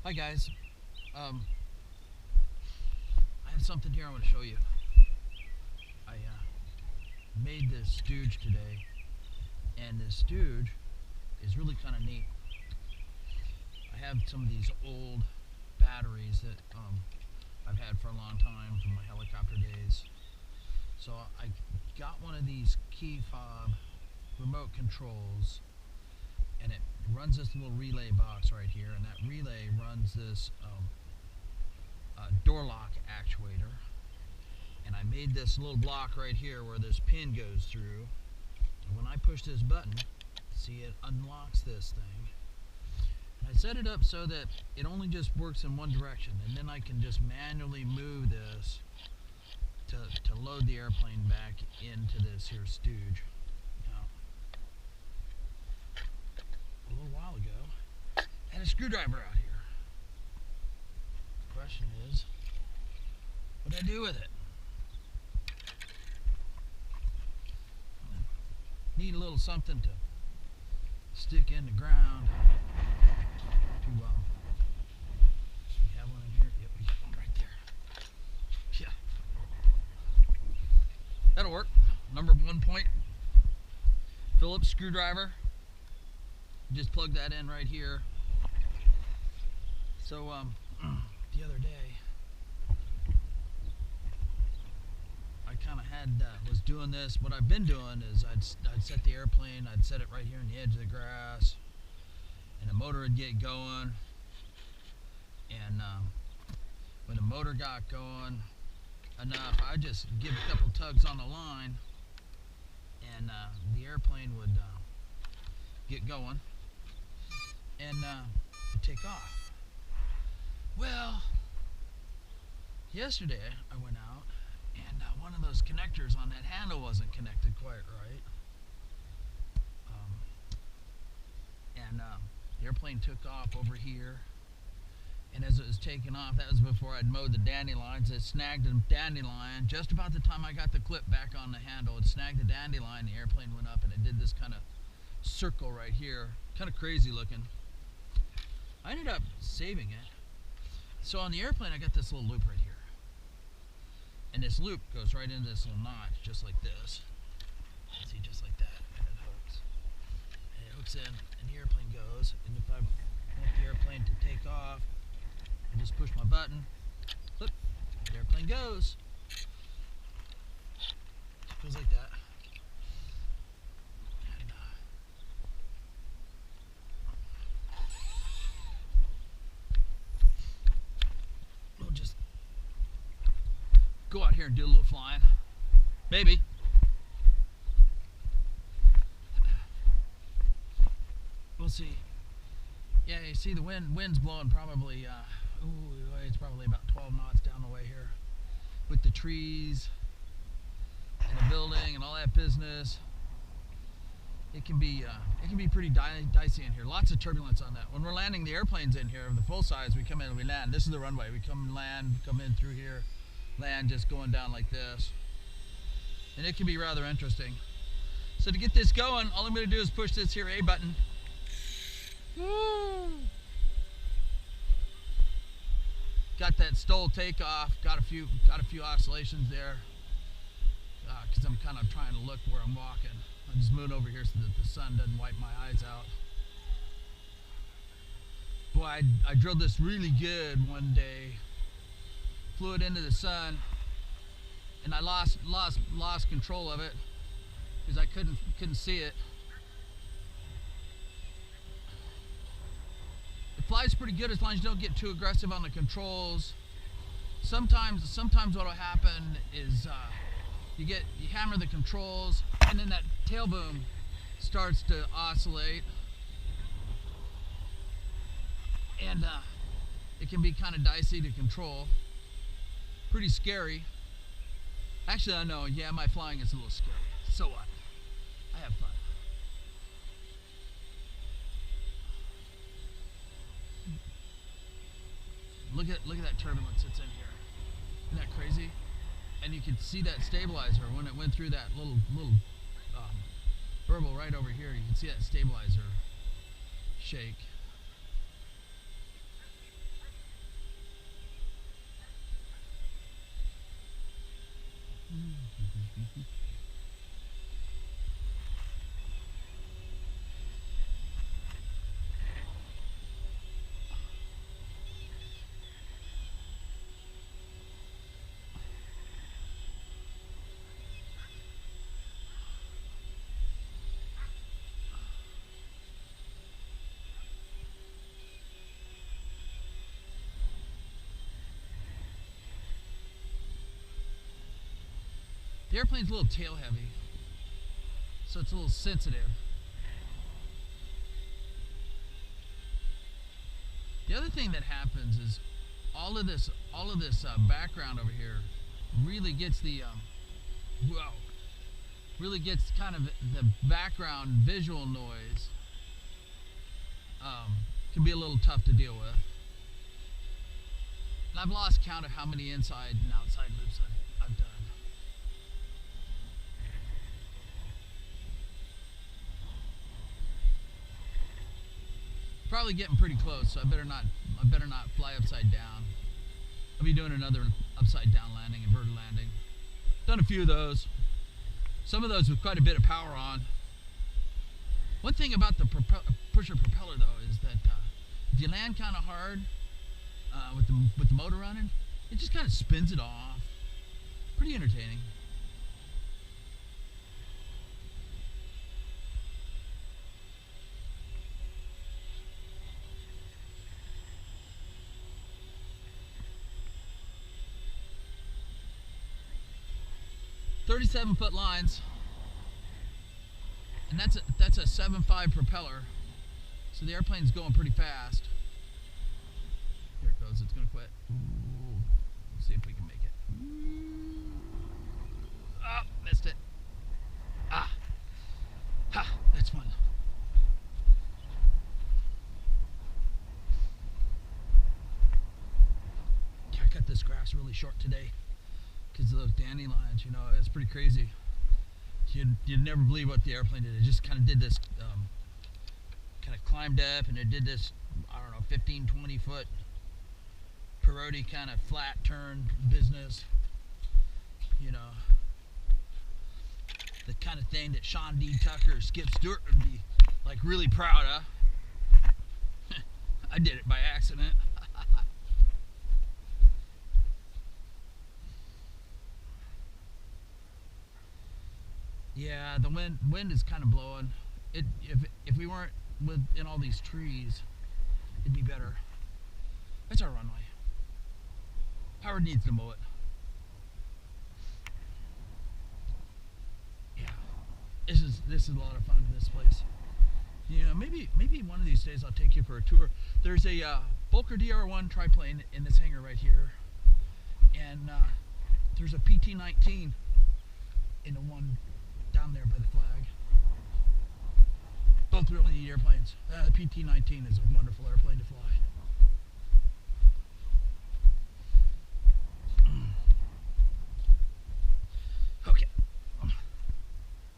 Hi guys, I have something here I want to show you. I made this stooge today, and this stooge is really kind of neat. I have some of these old batteries that I've had for a long time from my helicopter days. So I got one of these key fob remote controls, and it runs this little relay box right here, and that relay runs this door lock actuator. And I made this little block right here where this pin goes through, and when I push this button, see, it unlocks this thing. And I set it up so that it only just works in one direction, and then I can just manually move this to load the airplane back into this here stooge. Now, a little while ago, I had a screwdriver out here. The question is, what do I do with it? Need a little something to stick in the ground. We have one in here. Yep, we got one right there. Yeah, that'll work. Number 1 point Phillips screwdriver. Just plug that in right here. So the other day, I kind of was doing this. What I've been doing is I'd set the airplane, I'd set it right here on the edge of the grass, and the motor would get going. And when the motor got going enough, I'd just give a couple tugs on the line, and the airplane would get going and take off. Well, yesterday I went out, and one of those connectors on that handle wasn't connected quite right. The airplane took off over here, and as it was taking off, that was before I'd mowed the dandelions. It snagged a dandelion. Just about the time I got the clip back on the handle, it snagged the dandelion, the airplane went up, and it did this kind of circle right here. Kind of crazy looking. I ended up saving it. So on the airplane, I got this little loop right here. And this loop goes right into this little notch, just like this. See, just like that, and it hooks. And it hooks in, and the airplane goes. And if I want the airplane to take off, I just push my button, clip, the airplane goes. Goes like that. And we'll just go out here and do a little flying. Maybe. We'll see. Yeah, you see the wind's blowing probably, it's probably about 12 knots down the way here. With the trees and the building and all that business. It can be pretty dicey in here. Lots of turbulence on that. When we're landing the airplanes in here, the full size, we come in and we land. This is the runway. We come and land, come in through here, land just going down like this. And it can be rather interesting. So to get this going, all I'm going to do is push this here A button. Woo! Got that stole takeoff, got a few oscillations there, because I'm kind of trying to look where I'm walking. I'm just moving over here so that the sun doesn't wipe my eyes out. Boy, I drilled this really good one day, flew it into the sun, and I lost control of it because I couldn't see it. It flies pretty good as long as you don't get too aggressive on the controls. Sometimes what will happen is you hammer the controls, and then that tail boom starts to oscillate, and it can be kind of dicey to control. Pretty scary. Actually, I know, yeah, my flying is a little scary. So what? I have fun. Look at that turbulence that's in here. Isn't that crazy? And you can see that stabilizer when it went through that little burble right over here. You can see that stabilizer shake. The airplane's a little tail heavy, so it's a little sensitive. The other thing that happens is all of this background over here really gets the really gets kind of the background visual noise. Can be a little tough to deal with. And I've lost count of how many inside and outside loops I've done. Probably getting pretty close, so I better not fly upside down. I'll be doing another upside down landing, inverted landing. Done a few of those. Some of those with quite a bit of power on. One thing about the pusher propeller though is that if you land kind of hard with the motor running, it just kind of spins it off. Pretty entertaining. .37-foot lines, and that's a 7.5 propeller, so the airplane's going pretty fast. Here it goes. It's gonna quit. Ooh. Let's see if we can make it. Oh, missed it. Ah, ha, that's fun. I cut this grass really short today because of those dandelions, you know. It's pretty crazy. You'd never believe what the airplane did. It just kind of did this, kind of climbed up, and it did this, I don't know, 15, 20 foot peroty kind of flat turn business, you know. The kind of thing that Sean D. Tucker, Skip Stewart would be like really proud of. I did it by accident. Yeah, the wind is kind of blowing. If we weren't in all these trees, it'd be better. That's our runway. Howard needs to mow it. Yeah, this is a lot of fun. This place. You know, maybe one of these days I'll take you for a tour. There's a Volker DR1 triplane in this hangar right here, and there's a PT-19 in the one down there by the flag. Both really neat airplanes. The PT-19 is a wonderful airplane to fly.